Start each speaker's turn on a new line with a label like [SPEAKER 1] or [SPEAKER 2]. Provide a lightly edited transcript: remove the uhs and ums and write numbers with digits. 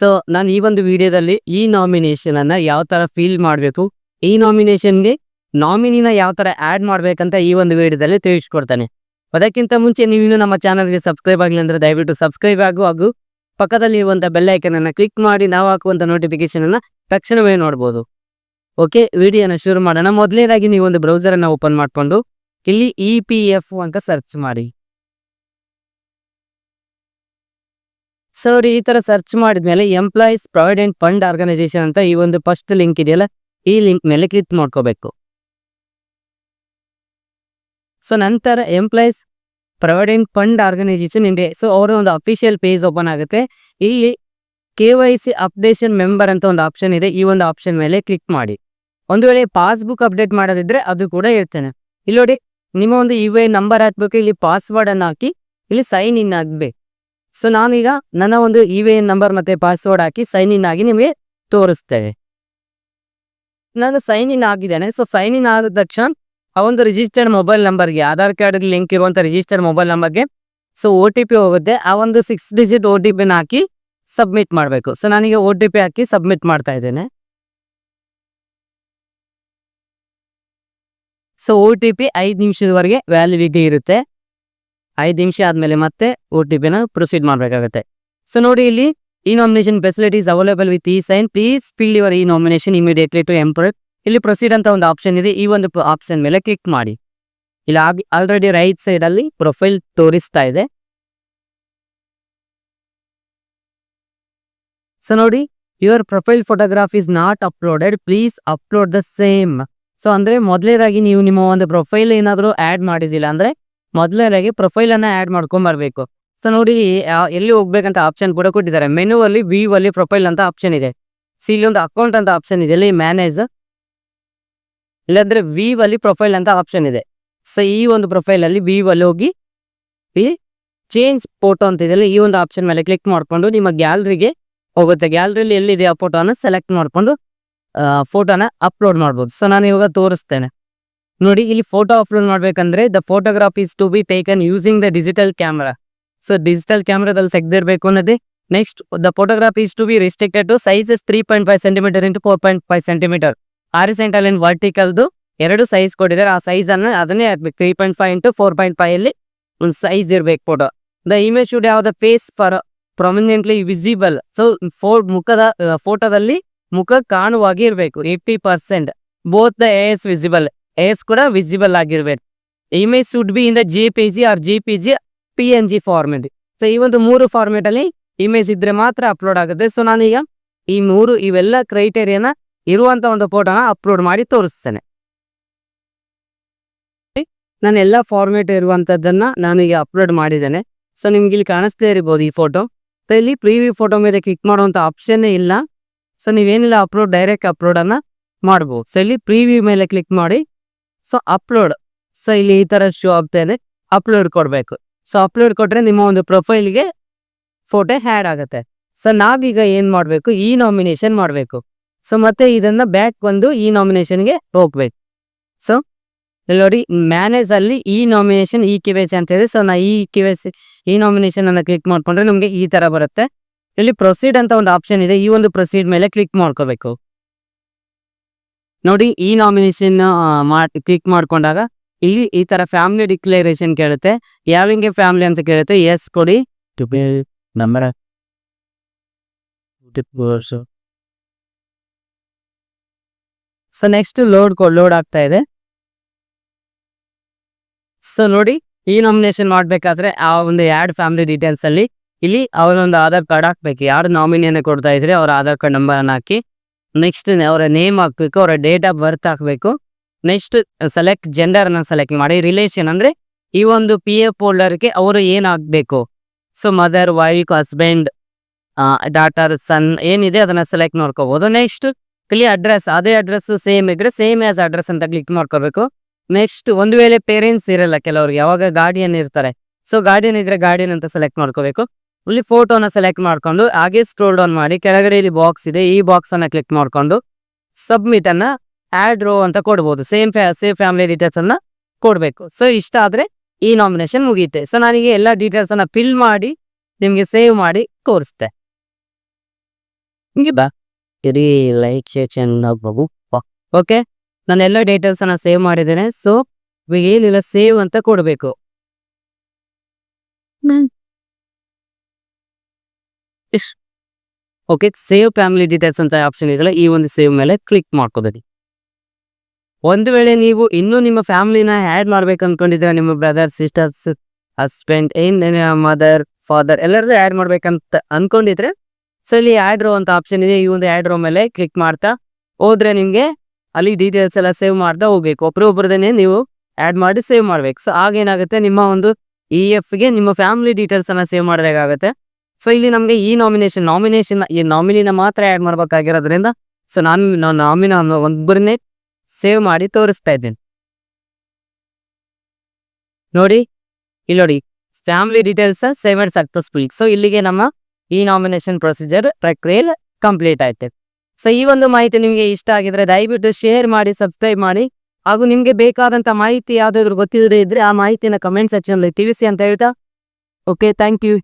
[SPEAKER 1] So ನಾನು ಈ ಒಂದು ವಿಡಿಯೋದಲ್ಲಿ ಈ ನಾಮಿನೇಷನ್ ಅನ್ನ ಯಾವ ತರ ಫೀಲ್ ಮಾಡಬೇಕು, ಈ ನಾಮಿನೇಷನ್ಗೆ ನಾಮಿನಿನ ಯಾವ ತರ ಆಡ್ ಮಾಡ್ಬೇಕಂತ ಈ ಒಂದು ವಿಡಿಯೋದಲ್ಲಿ ತಿಳಿಸ್ಕೊಡ್ತಾನೆ. ಅದಕ್ಕಿಂತ ಮುಂಚೆ ನೀವು ನಮ್ಮ ಚಾನಲ್ಗೆ ಸಬ್ಸ್ಕ್ರೈಬ್ ಆಗಿಲ್ಲ ಅಂದ್ರೆ ದಯವಿಟ್ಟು ಸಬ್ಸ್ಕ್ರೈಬ್ ಹಾಗೂ ಪಕ್ಕದಲ್ಲಿ ಇರುವಂತ ಬೆಲ್ ಐಕನ್ ಅನ್ನ ಕ್ಲಿಕ್ ಮಾಡಿ ನಾವು ಹಾಕುವಂತ ನೋಟಿಫಿಕೇಶನ್ ಅನ್ನ ತಕ್ಷಣವೇ ನೋಡಬಹುದು. ಓಕೆ, ವಿಡಿಯೋನ ಶುರು ಮಾಡೋಣ. ಮೊದಲನೇದಾಗಿ ನೀವು ಒಂದು ಬ್ರೌಸರ್ ಅನ್ನ ಓಪನ್ ಮಾಡ್ಕೊಂಡು ಇಲ್ಲಿ EPF ಅಂತ ಸರ್ಚ್ ಮಾಡಿ. ಸೊ ಈ ತರ ಸರ್ಚ್ ಮಾಡಿದ್ಮೇಲೆ ಎಂಪ್ಲಾಯೀಸ್ ಪ್ರಾವಿಡೆಂಟ್ ಫಂಡ್ ಆರ್ಗನೈಸೇಷನ್ ಅಂತ ಈ ಒಂದು ಫಸ್ಟ್ ಲಿಂಕ್ ಇದೆಯಲ್ಲ, ಈ ಲಿಂಕ್ ಮೇಲೆ ಕ್ಲಿಕ್ ಮಾಡ್ಕೋಬೇಕು. ಸೊ ನಂತರ ಎಂಪ್ಲಾಯೀಸ್ ಪ್ರಾವಿಡೆಂಟ್ ಫಂಡ್ ಆರ್ಗನೈಸೇಷನ್ ಇದೆ. ಸೊ ಅವರ ಒಂದು ಅಫಿಷಿಯಲ್ ಪೇಜ್ ಓಪನ್ ಆಗುತ್ತೆ. ಇಲ್ಲಿ KYC ಅಪ್ಡೇಷನ್ ಮೆಂಬರ್ ಅಂತ ಒಂದು ಆಪ್ಷನ್ ಇದೆ. ಈ ಒಂದು ಆಪ್ಷನ್ ಮೇಲೆ ಕ್ಲಿಕ್ ಮಾಡಿ. ಒಂದು ವೇಳೆ ಪಾಸ್ಬುಕ್ ಅಪ್ಡೇಟ್ ಮಾಡೋದಿದ್ರೆ ಅದು ಕೂಡ ಇರ್ತೇನೆ. ಇಲ್ಲಿ ನೋಡಿ, ನಿಮ್ಮ ಒಂದು UIN ನಂಬರ್ ಹಾಕ್ಬೇಕು, ಇಲ್ಲಿ ಪಾಸ್ವರ್ಡ್ ಅನ್ನು ಹಾಕಿ ಇಲ್ಲಿ ಸೈನ್ ಇನ್ ಆಗಬೇಕು. ಸೊ ನಾನೀಗ ನನ್ನ ಒಂದು UIN ನಂಬರ್ ಮತ್ತೆ ಪಾಸ್ವರ್ಡ್ ಹಾಕಿ ಸೈನ್ ಇನ್ ಆಗಿ ನಿಮಗೆ ತೋರಿಸ್ತೇವೆ. ನಾನು ಸೈನ್ ಇನ್ ಆಗಿದ್ದೇನೆ. ಸೊ ಸೈನ್ ಇನ್ ಆದ ತಕ್ಷಣ ಆ ಒಂದು ರಿಜಿಸ್ಟರ್ಡ್ ಮೊಬೈಲ್ ನಂಬರ್ಗೆ, ಆಧಾರ್ ಕಾರ್ಡ್ ಲಿಂಕ್ ಇರುವಂತ ರಿಜಿಸ್ಟರ್ಡ್ ಮೊಬೈಲ್ ನಂಬರ್ಗೆ ಸೊ OTP ಹೋಗುತ್ತೆ. ಆ ಒಂದು 6 ಡಿಜಿಟ್ OTPನ ಹಾಕಿ ಸಬ್ಮಿಟ್ ಮಾಡಬೇಕು. ಸೊ ನಾನೀಗ OTP ಹಾಕಿ ಸಬ್ಮಿಟ್ ಮಾಡ್ತಾ ಇದ್ದೇನೆ. ಸೊ OTP 5 ನಿಮಿಷದವರೆಗೆ ವ್ಯಾಲಿಡಿಟಿ ಇರುತ್ತೆ. 5 ನಿಮಿಷ ಆದ್ಮೇಲೆ ಮತ್ತೆ OTPನ ಪ್ರೊಸೀಡ್ ಮಾಡಬೇಕಾಗುತ್ತೆ. ಸೊ ನೋಡಿ, ಇಲ್ಲಿ ಈ nomination facilities available with e-sign, please fill your ಈ ನಾಮಿನೇಷನ್ ಇಮಿಡಿಯೇಟ್ಲಿ ಟು ಎಂಪ್ಲಾಯ್. ಇಲ್ಲಿ ಪ್ರೊಸೀಡ್ ಅಂತ ಒಂದು ಆಪ್ಷನ್ ಇದೆ. ಈ ಒಂದು ಆಪ್ಷನ್ ಮೇಲೆ ಕ್ಲಿಕ್ ಮಾಡಿ. ಇಲ್ಲಿ ಆಲ್ರೆಡಿ ರೈಟ್ ಸೈಡ್ ಅಲ್ಲಿ ಪ್ರೊಫೈಲ್ ತೋರಿಸ್ತಾ ಇದೆ. ಸೊ ನೋಡಿ, your profile photograph is not uploaded, please upload the same. So ಅಂದ್ರೆ ಮೊದಲನೇದಾಗಿ ನೀವು ನಿಮ್ಮ ಒಂದು ಪ್ರೊಫೈಲ್ ಏನಾದರೂ ಆಡ್ ಮಾಡಿದಿಲ್ಲ ಅಂದ್ರೆ ಮೊದಲನೇದಾಗಿ ಪ್ರೊಫೈಲ್ ಅನ್ನ ಆಡ್ ಮಾಡ್ಕೊಂಡ್ ಬರ್ಬೇಕು. ಸೊ ನೋಡಿ, ಎಲ್ಲಿ ಹೋಗ್ಬೇಕಂತ ಆಪ್ಷನ್ ಕೂಡ ಕೊಟ್ಟಿದ್ದಾರೆ. ಮೆನು ಅಲ್ಲಿ ವ್ಯೂ ಅಲ್ಲಿ ಪ್ರೊಫೈಲ್ ಅಂತ ಆಪ್ಷನ್ ಇದೆ. ಸೊ ಇಲ್ಲಿ ಒಂದು ಅಕೌಂಟ್ ಅಂತ ಆಪ್ಷನ್ ಇದೆ, ಇಲ್ಲಿ ಮ್ಯಾನೇಜ್, ಇಲ್ಲಾಂದ್ರೆ ವ್ಯೂ ಅಲ್ಲಿ ಪ್ರೊಫೈಲ್ ಅಂತ ಆಪ್ಷನ್ ಇದೆ. ಸೊ ಈ ಒಂದು ಪ್ರೊಫೈಲ್ ಅಲ್ಲಿ ವ್ಯೂ ಅಲ್ಲಿ ಹೋಗಿ ಈ ಚೇಂಜ್ ಫೋಟೋ ಅಂತ ಇದೆ, ಈ ಒಂದು ಆಪ್ಷನ್ ಮೇಲೆ ಕ್ಲಿಕ್ ಮಾಡ್ಕೊಂಡು ನಿಮ್ಮ ಗ್ಯಾಲರಿಗೆ ಹೋಗುತ್ತೆ. ಗ್ಯಾಲರಿಯಲ್ಲಿ ಎಲ್ಲಿದೆ ಆ ಫೋಟೋನ ಸೆಲೆಕ್ಟ್ ಮಾಡ್ಕೊಂಡು ಫೋಟೋನ ಅಪ್ಲೋಡ್ ಮಾಡ್ಬೋದು. ಸೊ ನಾನು ಇವಾಗ ತೋರಿಸ್ತೇನೆ. ನೋಡಿ, ಇಲ್ಲಿ ಫೋಟೋ ಅಪ್ಲೋಡ್ ಮಾಡ್ಬೇಕಂದ್ರೆ the photograph is to be taken using the digital camera. So digital ಕ್ಯಾಮ್ರಾದಲ್ಲಿ ತೆಗೆದಿರ್ಬೇಕು ಅನ್ನೋದೇ. Next, the photograph is to be restricted to sizes 3.5 centimetre into 4.5 centimetre. Horizontal and ವರ್ಟಿಕಲ್ದು 2 ಸೈಜ್ ಕೊಟ್ಟಿದ್ದಾರೆ. ಆ ಸೈಜ್ ಅನ್ನ ಅದನ್ನೇ ಹಾಕ್ಬೇಕು. 3.5 ಇಂಟು 4.5 ಅಲ್ಲಿ ಒಂದು ಸೈಜ್ ಇರ್ಬೇಕು photo. The image should have the face for prominently visible. So ಮುಖದ ಫೋಟೋದಲ್ಲಿ ಮುಖ ಕಾಣುವಾಗಿ ಇರಬೇಕು. 80% both the eyes visible, eyes ಕೂಡ ವಿಸಿಬಲ್ ಆಗಿರ್ಬೇಕು. Image should be in the JPG or JPG PNG format. So ಈ ಒಂದು 3 ಫಾರ್ಮೆಟ್ ಅಲ್ಲಿ ಇಮೇಜ್ ಇದ್ರೆ ಮಾತ್ರ ಅಪ್ಲೋಡ್ ಆಗುತ್ತೆ. ಸೊ ನಾನೀಗ ಇವೆಲ್ಲ ಕ್ರೈಟೇರಿಯಾನ ಇರುವಂತ ಒಂದು ಫೋಟೋನ ಅಪ್ಲೋಡ್ ಮಾಡಿ ತೋರಿಸ್ತೇನೆ. ನಾನು ಎಲ್ಲ ಫಾರ್ಮೆಟ್ ಇರುವಂತದ್ದನ್ನ ನಾನೀಗ ಅಪ್ಲೋಡ್ ಮಾಡಿದ್ದೇನೆ. ಸೊ ನಿಮ್ಗೆ ಇಲ್ಲಿ ಕಾಣಿಸ್ತಾ ಇರ್ಬೋದು ಈ ಫೋಟೋ. ಸೊ ಇಲ್ಲಿ ಪ್ರಿವ್ಯೂ ಫೋಟೋ ಮೇಲೆ ಕ್ಲಿಕ್ ಮಾಡುವಂತ ಆಪ್ಷನ್ ಇಲ್ಲ. ಸೊ ನೀವೇನಿಲ್ಲ, ಡೈರೆಕ್ಟ್ ಅಪ್ಲೋಡ್ ಅನ್ನ ಮಾಡ್ಬೋದು. ಸೊ ಇಲ್ಲಿ ಪ್ರಿವ್ಯೂ ಮೇಲೆ ಕ್ಲಿಕ್ ಮಾಡಿ ಸೊ ಅಪ್ಲೋಡ್. ಸೊ ಇಲ್ಲಿ ಈ ತರ ಶೋ ಆಗ್ತಾನೆ, ಅಪ್ಲೋಡ್ ಕೊಡ್ಬೇಕು. ಸೊ ಅಪ್ಲೋಡ್ ಕೊಟ್ರೆ ನಿಮ್ಮ ಒಂದು ಪ್ರೊಫೈಲ್ಗೆ ಫೋಟೋ ಹ್ಯಾಡ್ ಆಗುತ್ತೆ. ಸೊ ನಾವೀಗ ಏನ್ ಮಾಡ್ಬೇಕು, ಈ ನಾಮಿನೇಷನ್ ಮಾಡ್ಬೇಕು. ಸೊ ಮತ್ತೆ ಇದನ್ನ ಬ್ಯಾಕ್ ಬಂದು ಈ ನಾಮಿನೇಷನ್ಗೆ ಹೋಗ್ಬೇಕು. ಸೊ ಇಲ್ಲಿ ನೋಡಿ, ಮ್ಯಾನೇಜ್ ಅಲ್ಲಿ ಈ ನಾಮಿನೇಷನ್ KYC ಅಂತ ಇದೆ. ಸೊ ನಾ KYC ಈ ನಾಮಿನೇಷನ್ ಅನ್ನ ಕ್ಲಿಕ್ ಮಾಡ್ಕೊಂಡ್ರೆ ನಮ್ಗೆ ಈ ತರ ಬರುತ್ತೆ. ಇಲ್ಲಿ ಪ್ರೊಸೀಡ್ ಅಂತ ಒಂದು ಆಪ್ಷನ್ ಇದೆ. ಈ ಒಂದು ಪ್ರೊಸೀಡ್ ಮೇಲೆ ಕ್ಲಿಕ್ ಮಾಡ್ಕೋಬೇಕು. ನೋಡಿ, ಈ ನಾಮಿನೇಷನ್ ಕ್ಲಿಕ್ ಮಾಡ್ಕೊಂಡಾಗ ಇಲ್ಲಿ ಈ ತರ ಫ್ಯಾಮಿಲಿ ಡಿಕ್ಲರೇಷನ್ ಕೇಳುತ್ತೆ. ಯಾವಿಂಗೆ ಫ್ಯಾಮಿಲಿ ಅಂತ ಕೇಳುತ್ತೆ, ಎಸ್ ಕೊಡಿ. ಸೊ ನೆಕ್ಸ್ಟ್ ಲೋಡ್ ಆಗ್ತಾ ಇದೆ. ಸೊ ನೋಡಿ, ಈ ನಾಮಿನೇಷನ್ ಮಾಡ್ಬೇಕಾದ್ರೆ ಆ ಒಂದು ಆಡ್ ಫ್ಯಾಮಿಲಿ ಡೀಟೇಲ್ಸ್ ಅಲ್ಲಿ ಇಲ್ಲಿ ಅವರೊಂದು ಆಧಾರ್ ಕಾರ್ಡ್ ಹಾಕ್ಬೇಕು. ಯಾರು ನಾಮಿನಿಯನ್ನು ಕೊಡ್ತಾ ಇದ್ರೆ ಅವರ ಆಧಾರ್ ಕಾರ್ಡ್ ನಂಬರ್ ಅನ್ನು ಹಾಕಿ, ನೆಕ್ಸ್ಟ್ ಅವರ ನೇಮ್ ಹಾಕ್ಬೇಕು, ಅವರ ಡೇಟ್ ಆಫ್ ಬರ್ತ್ ಹಾಕ್ಬೇಕು. ನೆಕ್ಸ್ಟ್ ಸೆಲೆಕ್ಟ್ ಜೆಂಡರ್ ಅನ್ನ ಸೆಲೆಕ್ಟ್ ಮಾಡಿ. ರಿಲೇಷನ್ ಅಂದ್ರೆ ಈ ಒಂದು PF ಹೋಲ್ಡರ್ಗೆ ಅವರು ಏನ್ ಆಗ್ಬೇಕು. So mother, wife, husband, daughter, son ಏನಿದೆ ಅದನ್ನ ಸೆಲೆಕ್ಟ್ ಮಾಡ್ಕೋಬಹುದು. ನೆಕ್ಸ್ಟ್ ಇಲ್ಲಿ ಅಡ್ರೆಸ್, ಅದೇ ಅಡ್ರೆಸ್ ಸೇಮ್ ಇದ್ರೆ ಸೇಮ್ ಆಸ್ ಅಡ್ರೆಸ್ ಅಂತ ಕ್ಲಿಕ್ ಮಾಡ್ಕೋಬೇಕು. ನೆಕ್ಸ್ಟ್, ಒಂದು ವೇಳೆ ಪೇರೆಂಟ್ಸ್ ಇರಲ್ಲ ಕೆಲವ್ರಿಗೆ, ಯಾವಾಗ ಗಾರ್ಡಿಯನ್ ಇರ್ತಾರೆ. ಸೊ ಗಾರ್ಡಿಯನ್ ಇದ್ರೆ ಗಾರ್ಡಿಯನ್ ಅಂತ ಸೆಲೆಕ್ಟ್ ಮಾಡ್ಕೋಬೇಕು. ಇಲ್ಲಿ ಫೋಟೋನ ಸೆಲೆಕ್ಟ್ ಮಾಡ್ಕೊಂಡು ಹಾಗೆ ಸ್ಕ್ರೋಲ್ ಡೌನ್ ಮಾಡಿ ಕೆಳಗಡೆ ಇಲ್ಲಿ ಬಾಕ್ಸ್ ಇದೆ, ಈ ಬಾಕ್ಸ್ ಅನ್ನ ಕ್ಲಿಕ್ ಮಾಡ್ಕೊಂಡು ಸಬ್ಮಿಟ್ ಅನ್ನ ಆಡ್ ರೋ ಅಂತ ಕೊಡ್ಬೋದು. ಸೇಮ್ ಫ್ಯಾಮಿಲಿ ಡೀಟೇಲ್ಸ್ ಅನ್ನ ಕೊಡ್ಬೇಕು. ಸೊ ಇಷ್ಟ ಆದ್ರೆ ಈ ನಾಮಿನೇಷನ್ ಮುಗಿಯುತ್ತೆ. ಸೊ ನನಗೆ ಎಲ್ಲ ಡೀಟೇಲ್ಸ್ ಅನ್ನ ಫಿಲ್ ಮಾಡಿ ನಿಮ್ಗೆ ಸೇವ್ ಮಾಡಿ ತೋರಿಸ್ತೆ. ಹಿಂಗೆ ಬಾ ಇರಿ ಲೈಕ್ ಸೆಕ್ಷನ್ ಹೋಗ್ಬೇಕು. ಓಕೆ, ನಾನು ಎಲ್ಲ ಡೀಟೇಲ್ಸನ್ನು ಸೇವ್ ಮಾಡಿದ್ದೇನೆ. ಸೊ ಏನಿಲ್ಲ, ಸೇವ್ ಅಂತ ಕೊಡಬೇಕು. ಓಕೆ, ಸೇವ್ ಫ್ಯಾಮಿಲಿ ಡೀಟೇಲ್ಸ್ ಅಂತ ಆಪ್ಷನ್ ಇದೆಯಲ್ಲ, ಈ ಒಂದು ಸೇವ್ ಮೇಲೆ ಕ್ಲಿಕ್ ಮಾಡ್ಕೋಬೇಕು. ಒಂದು ವೇಳೆ ನೀವು ಇನ್ನೂ ನಿಮ್ಮ ಫ್ಯಾಮಿಲಿನ ಆ್ಯಡ್ ಮಾಡ್ಬೇಕು ಅನ್ಕೊಂಡಿದ್ರೆ, ನಿಮ್ಮ brother, sisters, husband, mother, father ಎಲ್ಲರದ್ದು ಆ್ಯಡ್ ಮಾಡ್ಬೇಕಂತ ಅನ್ಕೊಂಡಿದ್ರೆ, ಸೊ ಇಲ್ಲಿ ಆ್ಯಡ್ ರೋ ಅಂತ ಆಪ್ಷನ್ ಇದೆ. ಈ ಒಂದು ಆ್ಯಡ್ ರೋ ಮೇಲೆ ಕ್ಲಿಕ್ ಮಾಡ್ತಾ ಹೋದ್ರೆ ನಿಮಗೆ ಅಲ್ಲಿ ಡೀಟೇಲ್ಸ್ ಎಲ್ಲ ಸೇವ್ ಮಾಡ್ತಾ ಹೋಗ್ಬೇಕು. ಒಬ್ಬರೊಬ್ಬರದೇ ನೀವು ಆ್ಯಡ್ ಮಾಡಿ ಸೇವ್ ಮಾಡ್ಬೇಕು. ಸೊ ಆಗೇನಾಗುತ್ತೆ, ನಿಮ್ಮ ಒಂದು EFಗೆ ನಿಮ್ಮ ಫ್ಯಾಮಿಲಿ ಡೀಟೇಲ್ಸನ್ನು ಸೇವ್ ಮಾಡಬೇಕಾಗುತ್ತೆ. ಸೊ ಇಲ್ಲಿ ನಮಗೆ ಈ ಈ ನಾಮಿನಿನ ಮಾತ್ರ ಆ್ಯಡ್ ಮಾಡ್ಬೇಕಾಗಿರೋದ್ರಿಂದ, ಸೊ ನಾನು ನಾಮಿನ ಒಬ್ಬರನ್ನೇ ಸೇವ್ ಮಾಡಿ ತೋರಿಸ್ತಾ ಇದ್ದೇನೆ. ನೋಡಿ, ಇಲ್ಲಿ ನೋಡಿ, family details saved successful. So ಇಲ್ಲಿಗೆ ನಮ್ಮ ಈ ನಾಮಿನೇಷನ್ ಪ್ರೊಸೀಜರ್ ಪ್ರಕ್ರಿಯೆ ಕಂಪ್ಲೀಟ್ ಆಯ್ತು. ಸೊ ಈ ಒಂದು ಮಾಹಿತಿ ನಿಮಗೆ ಇಷ್ಟ ಆಗಿದ್ರೆ ದಯವಿಟ್ಟು ಶೇರ್ ಮಾಡಿ, ಸಬ್ಸ್ಕ್ರೈಬ್ ಮಾಡಿ, ಹಾಗೂ ನಿಮಗೆ ಬೇಕಾದಂಥ ಮಾಹಿತಿ ಯಾವುದಾದ್ರು ಗೊತ್ತಿಲ್ಲದೆ ಇದ್ರೆ ಆ ಮಾಹಿತಿನ ಕಮೆಂಟ್ ಸೆಕ್ಷನಲ್ಲಿ ತಿಳಿಸಿ ಅಂತ ಹೇಳ್ತಾ, ಓಕೆ, ಥ್ಯಾಂಕ್ ಯು.